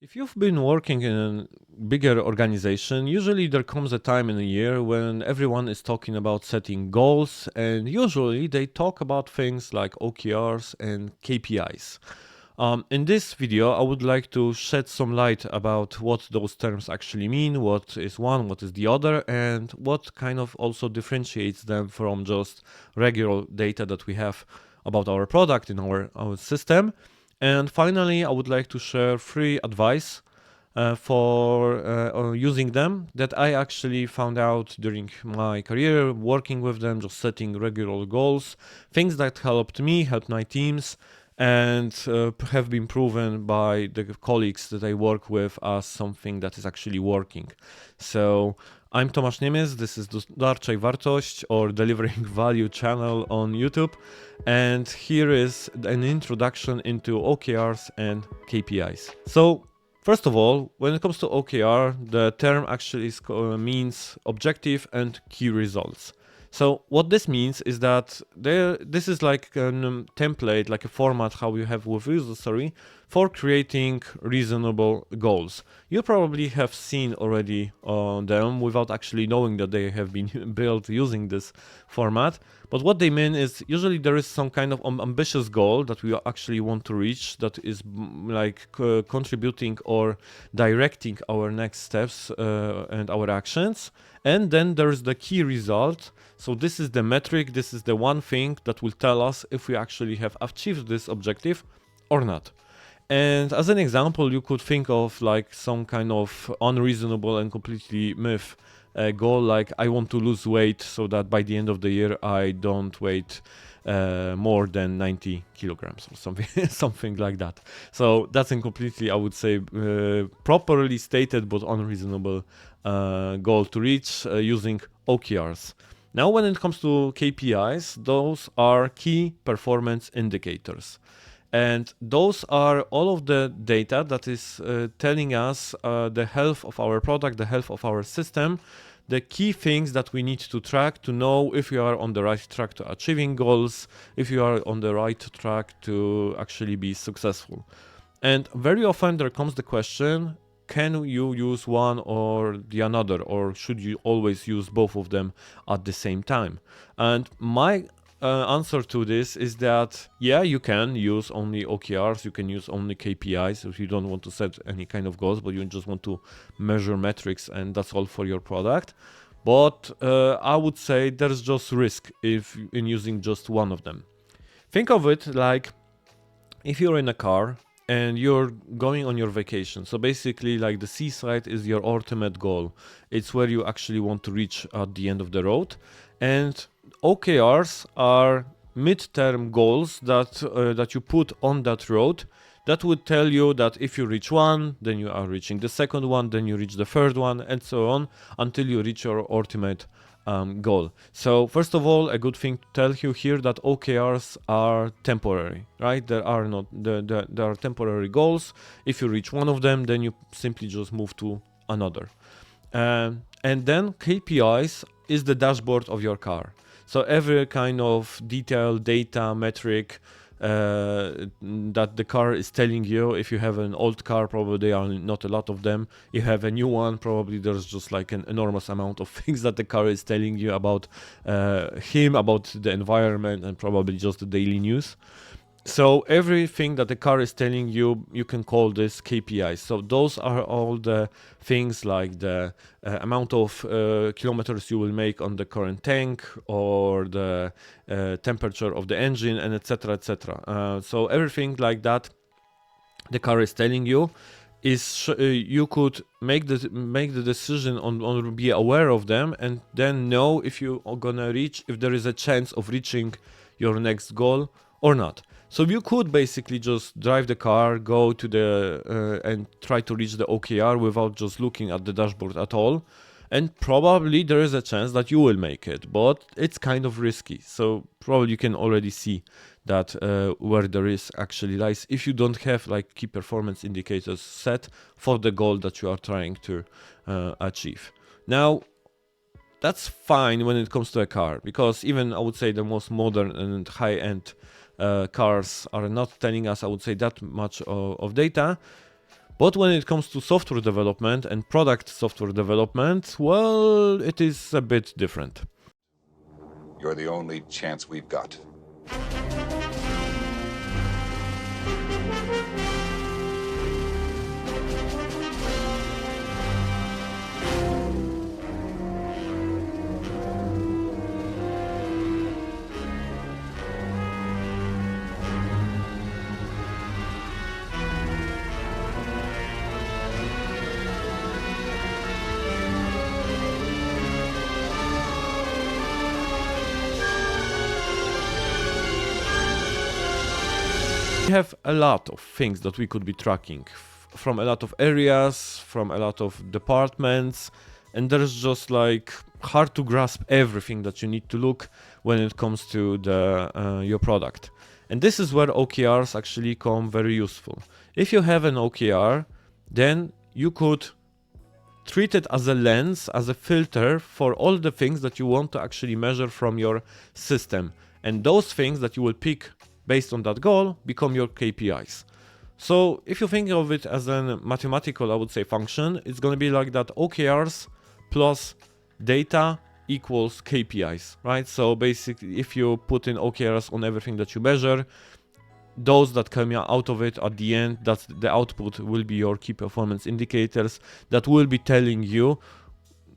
If you've been working in a bigger organization, usually there comes a time in a year when everyone is talking about setting goals, and usually they talk about things like OKRs and KPIs. In this video, I would like to shed some light about what those terms actually mean, what is one, what is the other, and what kind of also differentiates them from just regular data that we have about our product in our system. And finally, I would like to share free advice for using them that I actually found out during my career, working with them, just setting regular goals, things that helped me, helped my teams, and have been proven by the colleagues that I work with as something that is actually working. So I'm Tomasz Niemiec, this is Dostarczaj Wartość or Delivering Value channel on YouTube, and here is an introduction into OKRs and KPIs. So first of all, when it comes to OKR, the term actually means objective and key results. So what this means is that this is like a template, like a format how you have with user story for creating reasonable goals. You probably have seen already them without actually knowing that they have been built using this format. But what they mean is usually there is some kind of ambitious goal that we actually want to reach that is like contributing or directing our next steps and our actions. And then there's the key result. So this is the metric, this is the one thing that will tell us if we actually have achieved this objective or not. And as an example, you could think of like some kind of unreasonable and completely myth goal, like I want to lose weight so that by the end of the year I don't weigh more than 90 kilograms or something, something like that. So that's a completely, I would say, properly stated but unreasonable goal to reach using OKRs. Now, when it comes to KPIs, those are key performance indicators. And those are all of the data that is telling us the health of our product, the health of our system, the key things that we need to track to know if you are on the right track to achieving goals, if you are on the right track to actually be successful. And very often there comes the question, can you use one or the another, or should you always use both of them at the same time? And my answer to this is that, yeah, you can use only OKRs, you can use only KPIs if you don't want to set any kind of goals, but you just want to measure metrics and that's all for your product. But I would say there's just risk if in using just one of them. Think of it like if you're in a car and you're going on your vacation. So basically like the seaside is your ultimate goal. It's where you actually want to reach at the end of the road. And OKRs are mid-term goals that you put on that road that would tell you that if you reach one, then you are reaching the second one, then you reach the third one, and so on until you reach your ultimate goal. So first of all, a good thing to tell you here that OKRs are temporary, right? There are temporary goals. If you reach one of them, then you simply just move to another. And then KPIs is the dashboard of your car. So every kind of detailed data metric that the car is telling you. If you have an old car, probably there are not a lot of them. You have a new one, probably there's just like an enormous amount of things that the car is telling you about him, about the environment, and probably just the daily news. So everything that the car is telling you, you can call this KPIs. So those are all the things like the amount of kilometers you will make on the current tank, or the temperature of the engine, and etc. etc. So everything like that the car is telling you is you could make the decision on be aware of them, and then know if you are gonna reach, if there is a chance of reaching your next goal or not. So you could basically just drive the car, go to the and try to reach the OKR without just looking at the dashboard at all. And probably there is a chance that you will make it, but it's kind of risky. So probably you can already see that where the risk actually lies if you don't have like key performance indicators set for the goal that you are trying to achieve. Now, that's fine when it comes to a car, because even I would say the most modern and high-end cars are not telling us, I would say, that much of data. But when it comes to software development and product software development, well, it is a bit different. You're the only chance we've got. We have a lot of things that we could be tracking from a lot of areas, from a lot of departments, and there's just like hard to grasp everything that you need to look when it comes to your product. And this is where OKRs actually come very useful. If you have an OKR, then you could treat it as a lens, as a filter for all the things that you want to actually measure from your system. And those things that you will pick based on that goal become your KPIs. So if you think of it as a mathematical, I would say, function, it's going to be like that: OKRs plus data equals KPIs, right? So basically, if you put in OKRs on everything that you measure, those that come out of it at the end, that's the output, will be your key performance indicators that will be telling you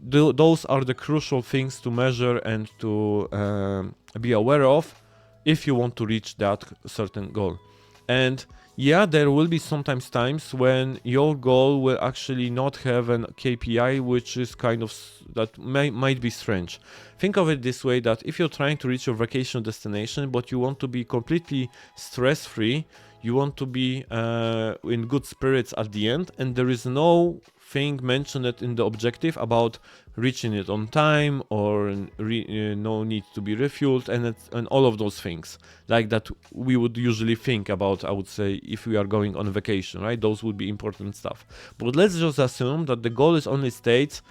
those are the crucial things to measure and to be aware of if you want to reach that certain goal. And yeah, there will be sometimes times when your goal will actually not have an KPI, which is kind of, that might be strange. Think of it this way, that if you're trying to reach your vacation destination, but you want to be completely stress-free, you want to be in good spirits at the end, and there is no thing mentioned in the objective about reaching it on time, or no need to be refueled, and all of those things like that we would usually think about, I would say, if we are going on vacation, right? Those would be important stuff. But let's just assume that the goal is only states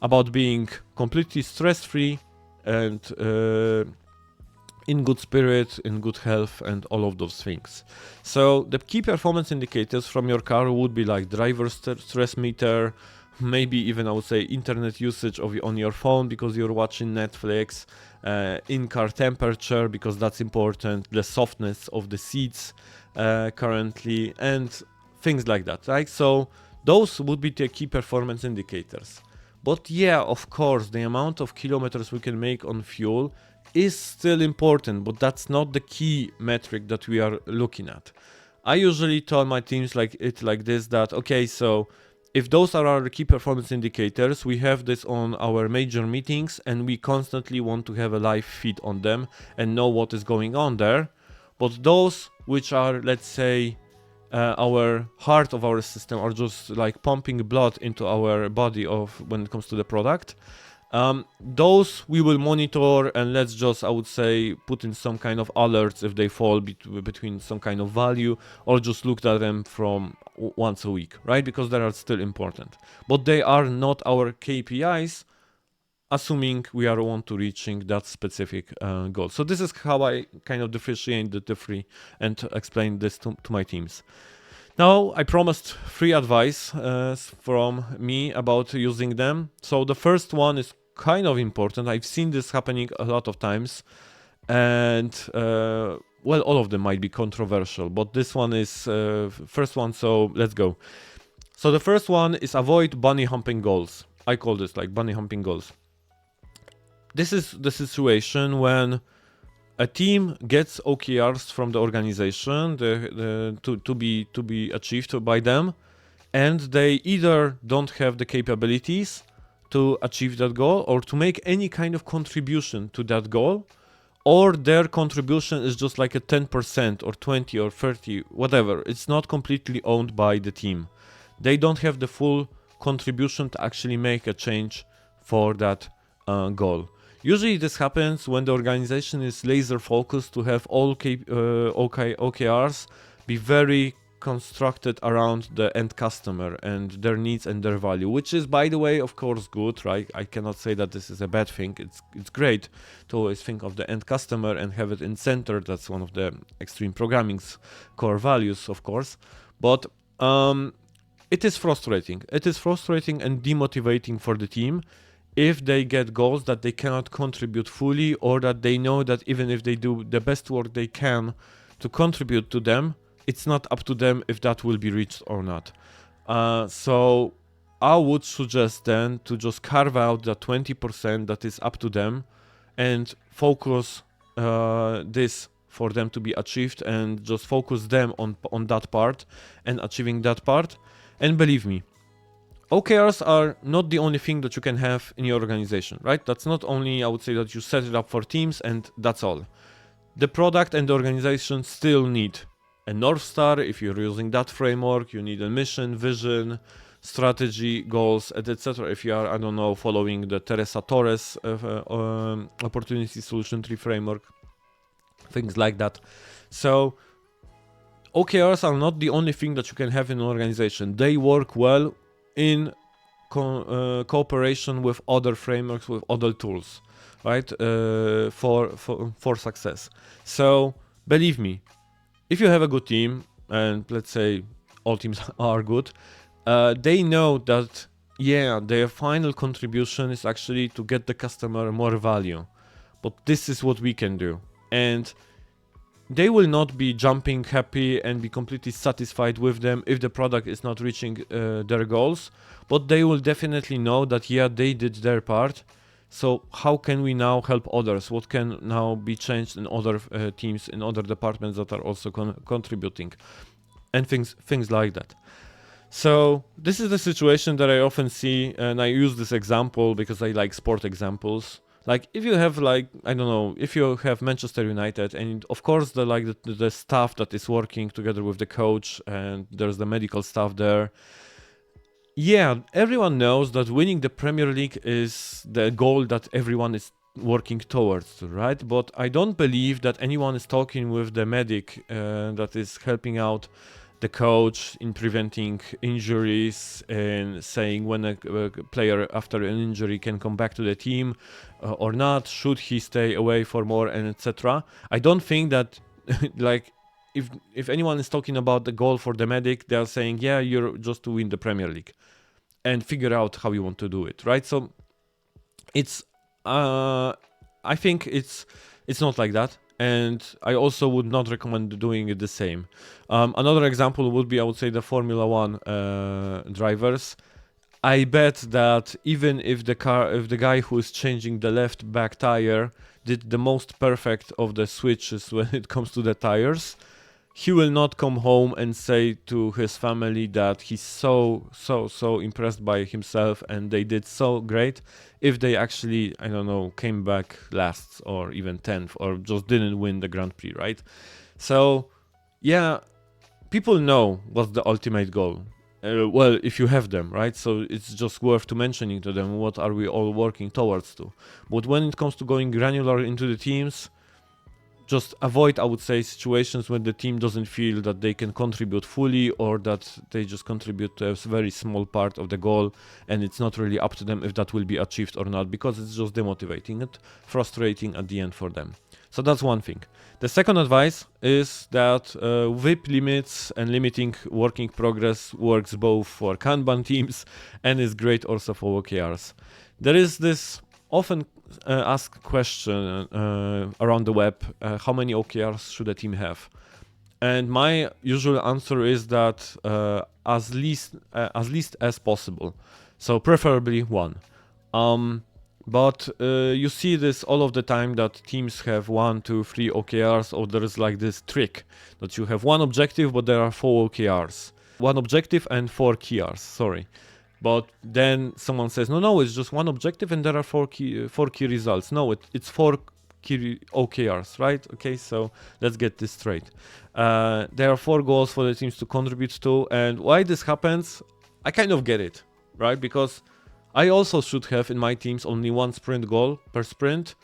about being completely stress-free and in good spirit, in good health, and all of those things. So the key performance indicators from your car would be like driver stress meter, maybe even, I would say, internet usage on your phone because you're watching Netflix, in-car temperature because that's important, the softness of the seats currently, and things like that, right? So those would be the key performance indicators. But yeah, of course, the amount of kilometers we can make on fuel is still important, but that's not the key metric that we are looking at. I usually tell my teams like this, that okay, so if those are our key performance indicators, we have this on our major meetings and we constantly want to have a live feed on them and know what is going on there. But those which are, let's say, our heart of our system, are just like pumping blood into our body when it comes to the product. Those we will monitor, and let's just, I would say, put in some kind of alerts if they fall between some kind of value, or just look at them from once a week, right? Because they are still important, but they are not our KPIs, assuming we are want to reaching that specific goal. So this is how I kind of differentiate the three and explain this to my teams. Now, I promised free advice from me about using them. So the first one is kind of important. I've seen this happening a lot of times, and well, all of them might be controversial, but this one is first one, so let's go. So the first one is avoid bunny humping goals. I call this like bunny humping goals. This is the situation when a team gets OKRs from the organization to be achieved by them, and they either don't have the capabilities to achieve that goal or to make any kind of contribution to that goal, or their contribution is just like a 10% or 20 or 30, whatever. It's not completely owned by the team. They don't have the full contribution to actually make a change for that goal. Usually this happens when the organization is laser focused to have all OKRs be very constructed around the end customer and their needs and their value, which is, by the way, of course, good, right? I cannot say that this is a bad thing. It's great to always think of the end customer and have it in center. That's one of the extreme programming's core values, of course. But it is frustrating. It is frustrating and demotivating for the team if they get goals that they cannot contribute fully, or that they know that even if they do the best work they can to contribute to them, it's not up to them if that will be reached or not. So I would suggest then to just carve out the 20% that is up to them and focus this for them to be achieved, and just focus them on that part and achieving that part. And believe me, OKRs are not the only thing that you can have in your organization, right? That's not only, I would say, that you set it up for teams and that's all. The product and the organization still need a North Star. If you're using that framework, you need a mission, vision, strategy, goals, etc. If you are, I don't know, following the Teresa Torres opportunity solution tree framework, things like that. So OKRs are not the only thing that you can have in an organization. They work well in cooperation with other frameworks, with other tools, right? For success. So believe me, if you have a good team, and let's say all teams are good, they know that, yeah, their final contribution is actually to get the customer more value. But this is what we can do. And they will not be jumping happy and be completely satisfied with them if the product is not reaching their goals. But they will definitely know that, yeah, they did their part. So how can we now help others? What can now be changed in other teams, in other departments that are also contributing? And things like that. So this is the situation that I often see, and I use this example because I like sport examples. Like if you have, like, I don't know, if you have Manchester United, and of course the staff that is working together with the coach, and there's the medical staff there. Yeah, everyone knows that winning the Premier League is the goal that everyone is working towards, right? But I don't believe that anyone is talking with the medic that is helping out the coach in preventing injuries and saying when a player after an injury can come back to the team or not, should he stay away for more, and etc. I don't think that like if anyone is talking about the goal for the medic, they are saying, yeah, you're just to win the Premier League and figure out how you want to do it, right? So it's I think it's not like that. And I also would not recommend doing it the same. Another example would be, I would say, the Formula One drivers. I bet that even if the guy who is changing the left back tire did the most perfect of the switches when it comes to the tires, he will not come home and say to his family that he's so impressed by himself and they did so great if they actually, I don't know, came back last or even 10th or just didn't win the Grand Prix, right? So, yeah, people know what's the ultimate goal. Well, if you have them, right? So it's just worth to mentioning to them what are we all working towards to. But when it comes to going granular into the teams, just avoid, I would say, situations when the team doesn't feel that they can contribute fully, or that they just contribute to a very small part of the goal and it's not really up to them if that will be achieved or not, because it's just demotivating and frustrating at the end for them. So that's one thing. The second advice is that WIP limits and limiting working progress works both for Kanban teams and is great also for OKRs. There is this often asked question around the web, how many OKRs should a team have? And my usual answer is that as least as possible. So preferably one. But you see this all of the time, that teams have 1, 2, 3 OKRs, or there is like this trick that you have one objective but there are 4 OKRs. One objective and 4 KRs, sorry. But then someone says, no, it's just one objective and there are 4 key results. No, it's 4 key OKRs, right? Okay, so let's get this straight. There are 4 goals for the teams to contribute to, and why this happens, I kind of get it, right? Because I also should have in my teams only 1 sprint goal per sprint,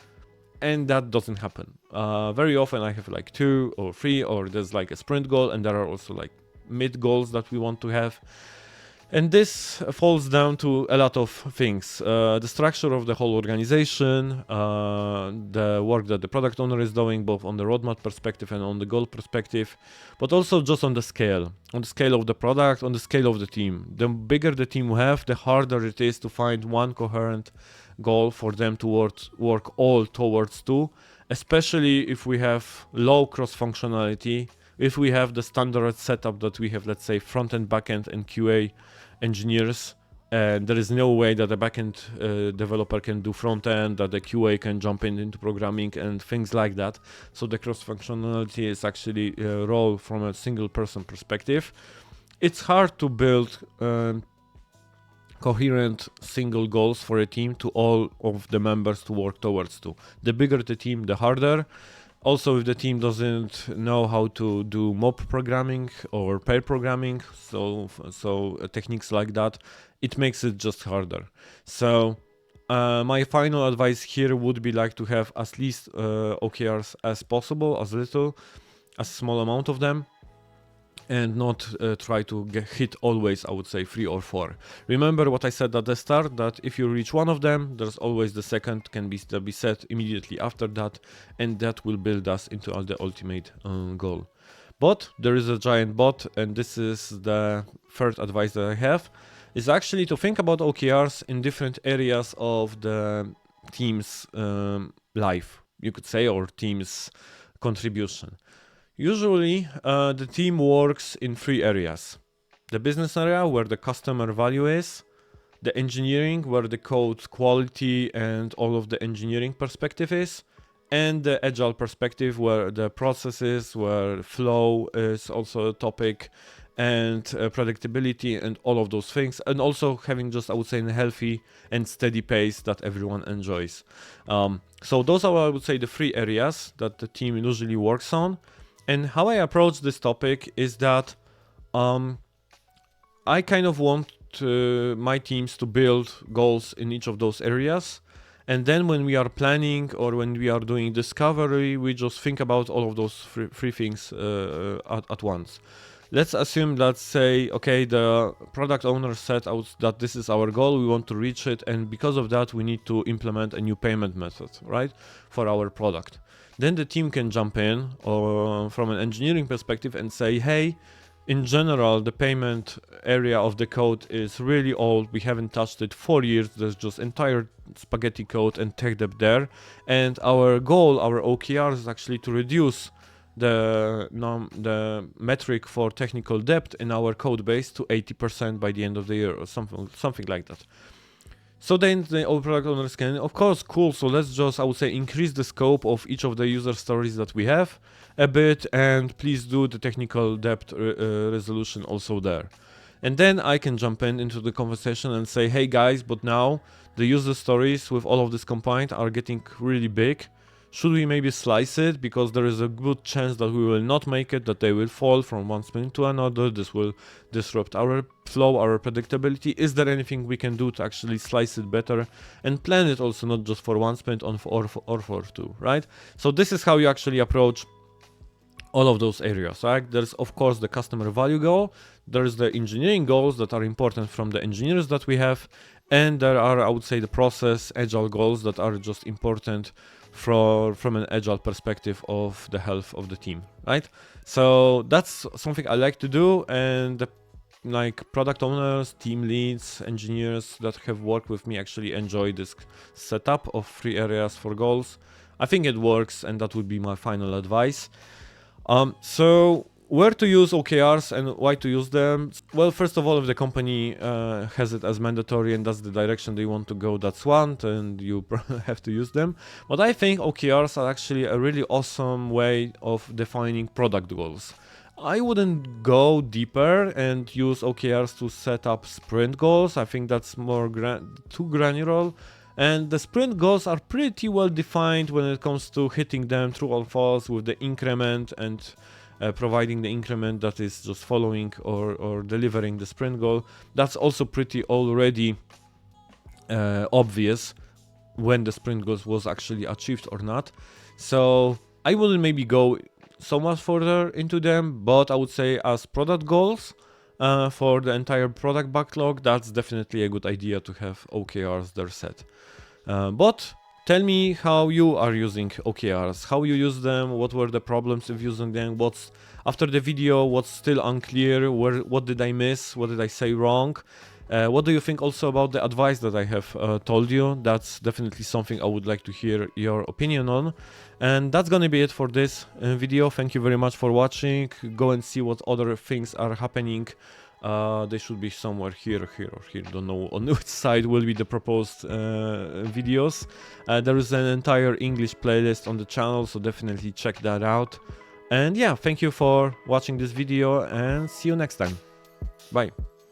and that doesn't happen. Very often I have like 2 or 3, or there's like a sprint goal and there are also like mid goals that we want to have. And this falls down to a lot of things. The structure of the whole organization, the work that the product owner is doing, both on the roadmap perspective and on the goal perspective, but also just on the scale of the product, on the scale of the team. The bigger the team we have, the harder it is to find one coherent goal for them to work all towards to, especially if we have low cross-functionality, if we have the standard setup that we have, let's say front-end, back-end and QA engineers, and there is no way that a backend developer can do front end, that the QA can jump into programming and things like that. So the cross functionality is actually a role from a single person perspective. It's hard to build coherent single goals for a team to all of the members to work towards to. The bigger the team, the harder. Also, if the team doesn't know how to do mob programming or pair programming, so techniques like that, it makes it just harder. So my final advice here would be like to have as least OKRs as possible, as small amount of them, and not try to hit always, I would say, 3 or 4. Remember what I said at the start, that if you reach one of them, there's always the second can be set immediately after that, and that will build us into the ultimate goal. But there is a giant but, and this is the third advice that I have, is actually to think about OKRs in different areas of the team's life, you could say, or team's contribution. Usually, the team works in 3 areas. The business area, where the customer value is. The engineering, where the code quality and all of the engineering perspective is. And the agile perspective, where the processes, where flow is also a topic, and predictability and all of those things. And also having just, I would say, a healthy and steady pace that everyone enjoys. So those are, I would say, the 3 areas that the team usually works on. And how I approach this topic is that I kind of want my teams to build goals in each of those areas. And then when we are planning or when we are doing discovery, we just think about all of those 3 things at once. Let's assume, let's say, okay, the product owner said out that this is our goal, we want to reach it, and because of that, we need to implement a new payment method, right, for our product. Then the team can jump in, or from an engineering perspective, and say, hey, in general, the payment area of the code is really old. We haven't touched it 4 years. There's just entire spaghetti code and tech debt there. And our goal, our OKR, is actually to reduce the metric for technical debt in our code base to 80% by the end of the year, or something like that. So then the product owners can, of course, cool, so let's just, I would say, increase the scope of each of the user stories that we have a bit, and please do the technical debt resolution also there. And then I can jump into the conversation and say, hey guys, but now the user stories with all of this combined are getting really big. Should we maybe slice it, because there is a good chance that we will not make it, that they will fall from one sprint to another. This will disrupt our flow, our predictability. Is there anything we can do to actually slice it better and plan it also not just for one sprint or for 2, right? So this is how you actually approach all of those areas, right? There's of course the customer value goal, there's the engineering goals that are important from the engineers that we have, and there are, I would say, the process agile goals that are just important from an agile perspective of the health of the team, right? So that's something I like to do, and like product owners, team leads, engineers that have worked with me actually enjoy this setup of 3 areas for goals. I think it works, and that would be my final advice. So where to use OKRs and why to use them? Well, first of all, if the company has it as mandatory and that's the direction they want to go, that's one, and you have to use them. But I think OKRs are actually a really awesome way of defining product goals. I wouldn't go deeper and use OKRs to set up sprint goals. I think that's more too granular. And the sprint goals are pretty well defined when it comes to hitting them true or false with the increment and providing the increment that is just following or delivering the sprint goal. That's also pretty already obvious when the sprint goal was actually achieved or not. So I wouldn't maybe go so much further into them, but I would say as product goals, for the entire product backlog, that's definitely a good idea to have OKRs there set. But tell me how you are using OKRs, how you use them, what were the problems of using them, what's after the video, what's still unclear, what did I miss, what did I say wrong, what do you think also about the advice that I have told you? That's definitely something I would like to hear your opinion on. And that's gonna be it for this video. Thank you very much for watching. Go and see what other things are happening. They should be somewhere here or here. Don't know on which side will be the proposed videos. There is an entire English playlist on the channel, so definitely check that out. And yeah, thank you for watching this video and see you next time. Bye.